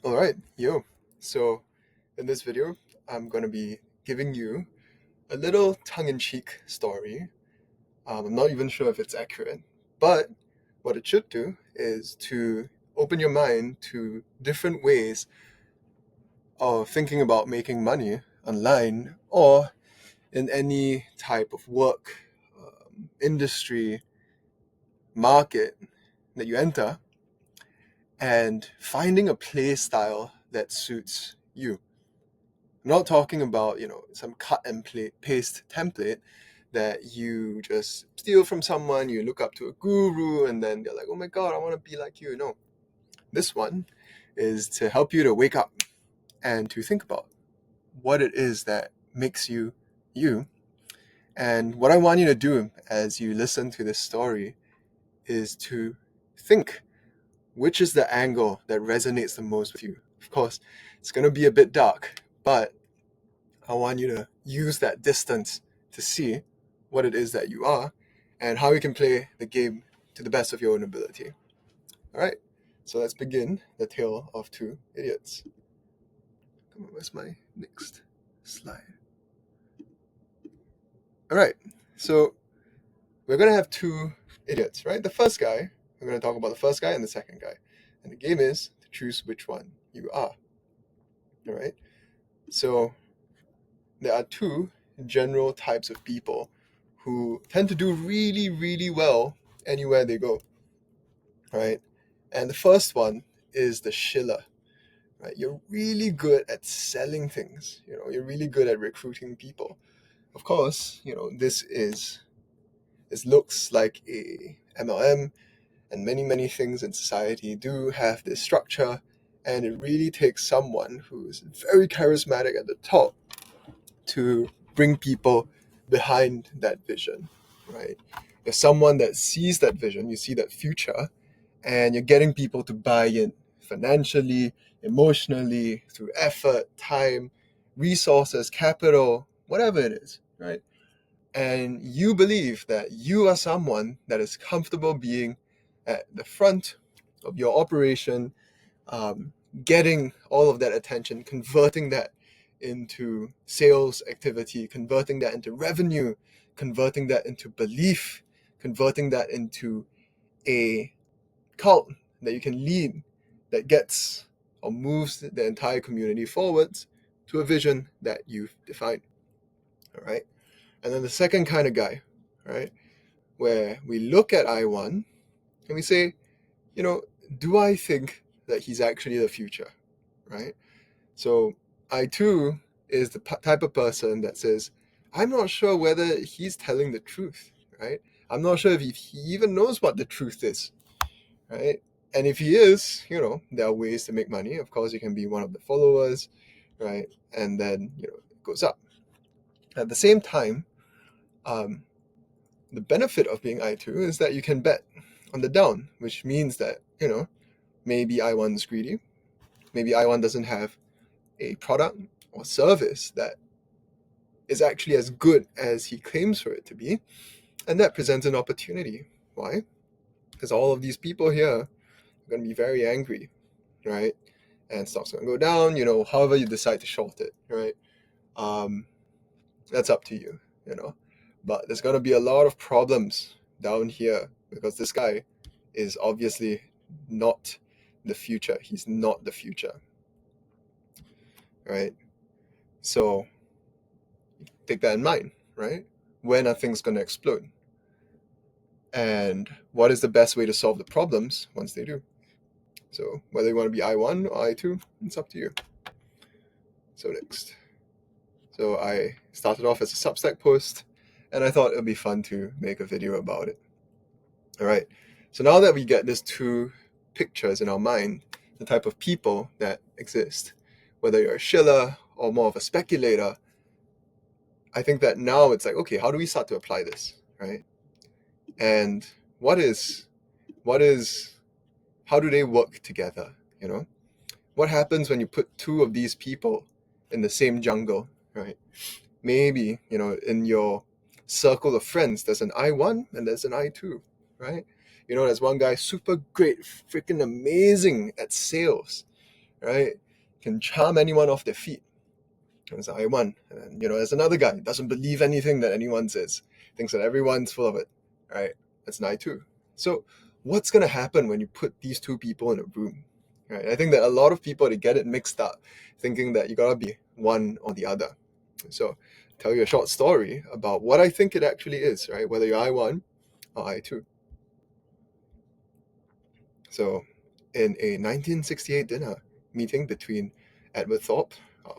All right, yo. So, in this video, I'm going to be giving you a little tongue in cheek story. I'm not even sure if it's accurate, but what it should do is to open your mind to different ways of thinking about making money online or in any type of work, industry, market that you enter, and finding a play style that suits you. I'm not talking about, some cut and paste template that you just steal from someone, you look up to a guru, and then they're like, oh my God, I want to be like you. No, this one is to help you to wake up and to think about what it is that makes you you. And what I want you to do as you listen to this story is to think which is the angle that resonates the most with you. Of course, it's going to be a bit dark, but I want you to use that distance to see what it is that you are and how you can play the game to the best of your own ability. All right, so let's begin the tale of two idiots. Come on, where's my next slide? All right, so we're going to have two idiots, right? The first guy, we're going to talk about the first guy and the second guy. And the game is to choose which one you are. All right, so there are two general types of people who tend to do really, really well anywhere they go, right? And the first one is the shiller, right? You're really good at selling things, you're really good at recruiting people. Of course, this looks like a MLM, and many, many things in society do have this structure, and it really takes someone who's very charismatic at the top to bring people behind that vision, right? You're someone that sees that vision, you see that future, and you're getting people to buy in financially, emotionally, through effort, time, resources, capital, whatever it is, right? And you believe that you are someone that is comfortable being at the front of your operation, um, getting all of that attention, converting that into sales activity, converting that into revenue, converting that into belief, converting that into a cult that you can lead that gets or moves the entire community forwards to a vision that you've defined. All right. And then the second kind of guy, right, where we look at I1 and we say, you know, do I think that he's actually the future, right? So I2 is the type of person that says, I'm not sure whether he's telling the truth, right? I'm not sure if he even knows what the truth is, right? And if he is, there are ways to make money. Of course, you can be one of the followers, right? And then, it goes up. At the same time, um, the benefit of being I2 is that you can bet on the down, which means that, maybe I1's greedy. Maybe I1 doesn't have a product or service that is actually as good as he claims for it to be. And that presents an opportunity. Why? Because all of these people here are going to be very angry, right? And stock's going to go down, however you decide to short it, right? Um, that's up to you, But there's going to be a lot of problems down here because this guy is obviously not the future. He's not the future, right? So take that in mind, right? When are things going to explode? And what is the best way to solve the problems once they do? So whether you want to be I1 or I2, it's up to you. So next. So I started off as a Substack post, and I thought it would be fun to make a video about it. All right. So now that we get these two pictures in our mind, the type of people that exist, whether you're a shiller or more of a speculator, I think that now it's like, okay, how do we start to apply this, right? And what is, how do they work together, What happens when you put two of these people in the same jungle, right? Maybe, in your circle of friends, there's an I1 and there's an I2, right? There's one guy super great, freaking amazing at sales, right? Can charm anyone off their feet. That's I1. And there's another guy, doesn't believe anything that anyone says, thinks that everyone's full of it, right? That's an I2. So what's going to happen when you put these two people in a room, right? I think that a lot of people, they get it mixed up, thinking that you got to be one or the other. So I'll tell you a short story about what I think it actually is, right? Whether you're I1 or I2. So in a 1968 dinner meeting between Edward Thorpe,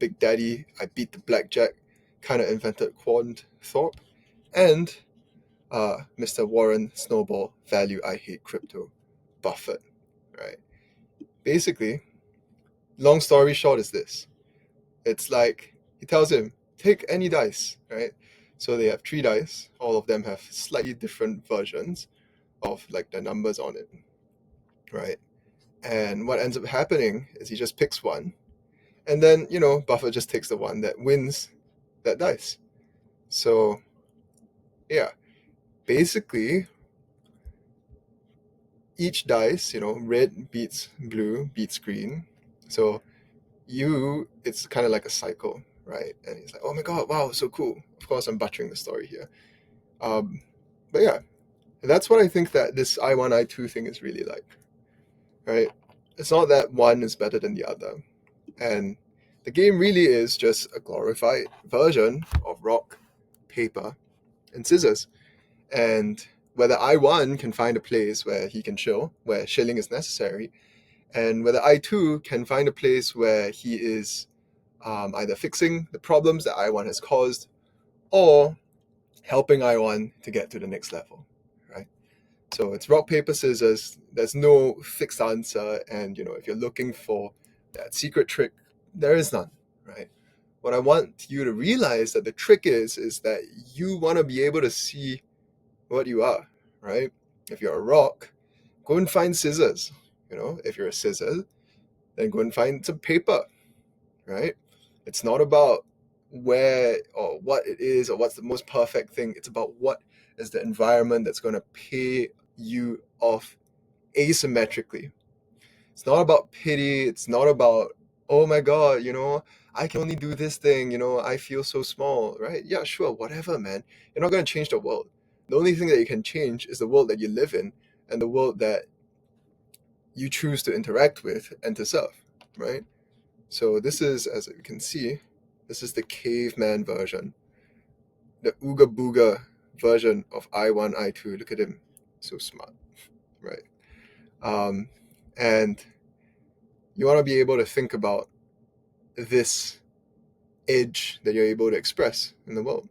Big Daddy, I beat the blackjack, kind of invented quant Thorpe, and Mr. Warren Snowball, value I hate crypto, Buffett, right? Basically, long story short is this. It's like he tells him, take any dice, right? So they have 3 dice. All of them have slightly different versions of like the numbers on it, right? And what ends up happening is he just picks one. And then, Buffett just takes the one that wins that dice. So, yeah, basically, each dice, red beats blue, beats green. So, it's kind of like a cycle, right? And he's like, oh my God, wow, so cool. Of course, I'm butchering the story here. But yeah, that's what I think that this I1, I2 thing is really like, right? It's not that one is better than the other. And the game really is just a glorified version of rock, paper, and scissors. And whether I1 can find a place where he can chill, where shilling is necessary, and whether I2 can find a place where he is either fixing the problems that I1 has caused or helping I1 to get to the next level, right? So it's rock, paper, scissors. There's no fixed answer. And, if you're looking for that secret trick, there is none, right? What I want you to realize that the trick is that you want to be able to see what you are, right? If you're a rock, go and find scissors. If you're a scissor, then go and find some paper, right? It's not about where or what it is or what's the most perfect thing. It's about what is the environment that's going to pay you off asymmetrically. It's not about pity. It's not about, oh my God, I can only do this thing, I feel so small, right? Yeah, sure, whatever, man. You're not going to change the world. The only thing that you can change is the world that you live in and the world that you choose to interact with and to serve, right? So this is, as you can see, this is the caveman version, the Ooga Booga version of I1, I2. Look at him, so smart, right? And you want to be able to think about this edge that you're able to express in the world.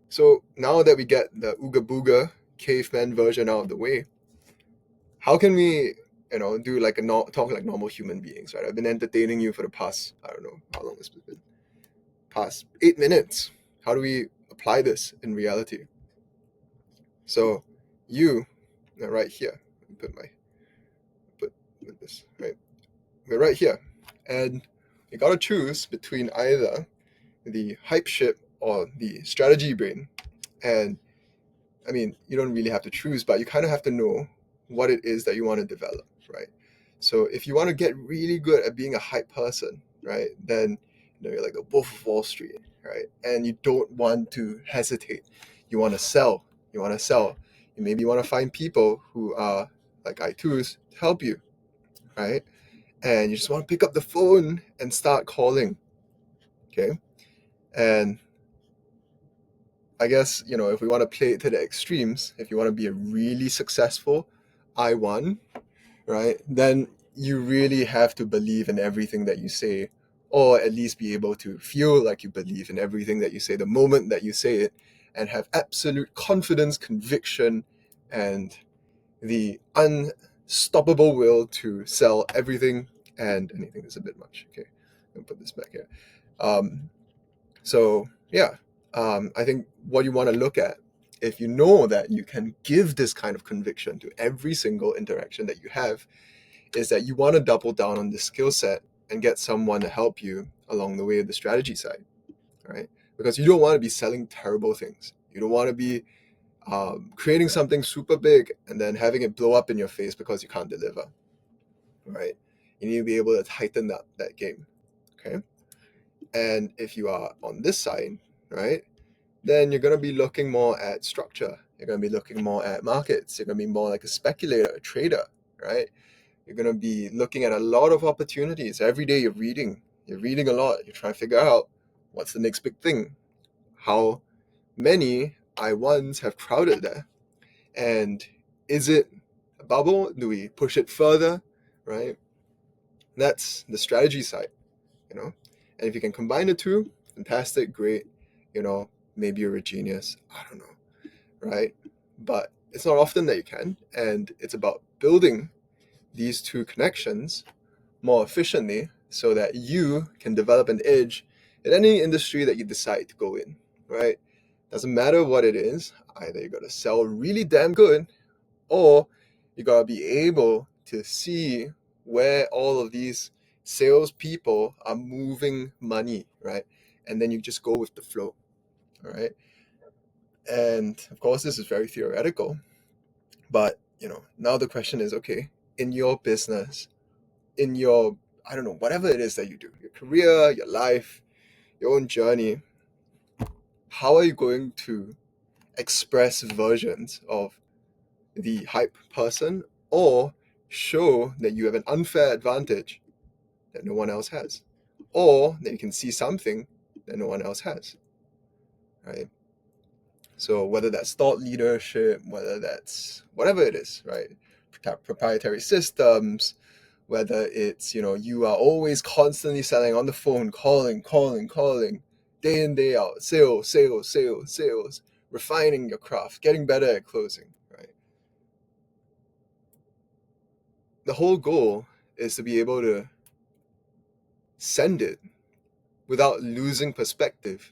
So now that we get the Ooga Booga caveman version out of the way, how can we, do like talk like normal human beings, right? I've been entertaining you for the past, I don't know how long this has been, past 8 minutes. How do we apply this in reality? So you, right here, put this, right? We're right here. And you gotta choose between either the hype ship or the strategy brain. And I mean, you don't really have to choose, but you kind of have to know what it is that you want to develop, right? So if you want to get really good at being a hype person, right, then you're like the Wolf of Wall Street, right? And you don't want to hesitate. You want to sell. You want to sell. You maybe want to find people who are like I2s to help you, right? And you just want to pick up the phone and start calling, okay? And I guess, if we want to play it to the extremes, if you want to be a really successful I1, right, then you really have to believe in everything that you say, or at least be able to feel like you believe in everything that you say the moment that you say it, and have absolute confidence, conviction, and the unstoppable will to sell everything and anything. That's a bit much. Okay, I'll put this back here. So yeah, I think what you want to look at, if you know that you can give this kind of conviction to every single interaction that you have, is that you want to double down on the skill set and get someone to help you along the way of the strategy side, right? Because you don't want to be selling terrible things. You don't want to be creating something super big and then having it blow up in your face because you can't deliver, right? You need to be able to tighten up that game. Okay. And if you are on this side, right, then you're going to be looking more at structure. You're going to be looking more at markets. You're going to be more like a speculator, a trader, right? You're going to be looking at a lot of opportunities. Every day you're reading a lot. You're trying to figure out what's the next big thing. How many I1s have crowded there? And is it a bubble? Do we push it further, right? That's the strategy side, you know? And if you can combine the two, fantastic, great, maybe you're a genius. I don't know, right? But it's not often that you can. And it's about building these two connections more efficiently so that you can develop an edge in any industry that you decide to go in, right? Doesn't matter what it is, either you gotta sell really damn good, or you gotta be able to see where all of these salespeople are moving money, right? And then you just go with the flow, all right? And of course, this is very theoretical, but now the question is, okay, in your business, in your, I don't know, whatever it is that you do, your career, your life, your own journey, how are you going to express versions of the hype person, or show that you have an unfair advantage that no one else has, or that you can see something that no one else has, right? So whether that's thought leadership, whether that's whatever it is, right? Proprietary systems, whether it's, you are always constantly selling on the phone, calling, day in, day out, sales, refining your craft, getting better at closing, right? The whole goal is to be able to send it without losing perspective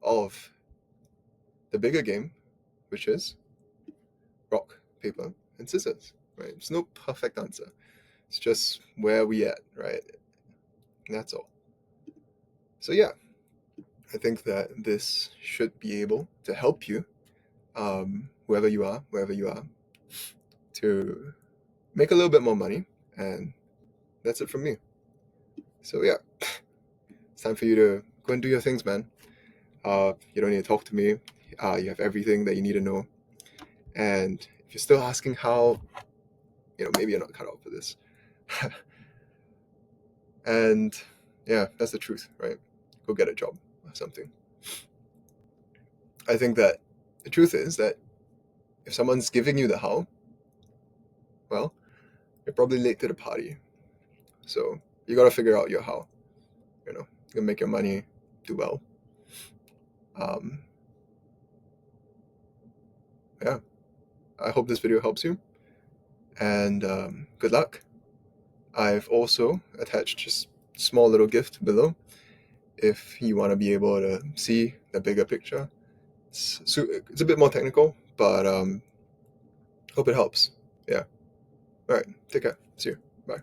of the bigger game, which is rock, paper, and scissors, right? There's no perfect answer. It's just where we at, right? And that's all. So yeah, I think that this should be able to help you, wherever you are, to make a little bit more money. And that's it from me. So yeah, it's time for you to go and do your things, man. You don't need to talk to me. You have everything that you need to know. And if you're still asking how, maybe you're not cut out for this. And yeah, that's the truth, right? Go get a job or something. I think that the truth is that if someone's giving you the how, well, you're probably late to the party. So you got to figure out your how. You can make your money, do well. Yeah, I hope this video helps you, and good luck. I've also attached just a small little gift below if you want to be able to see the bigger picture. It's a bit more technical, but hope it helps. Yeah. All right. Take care. See you. Bye.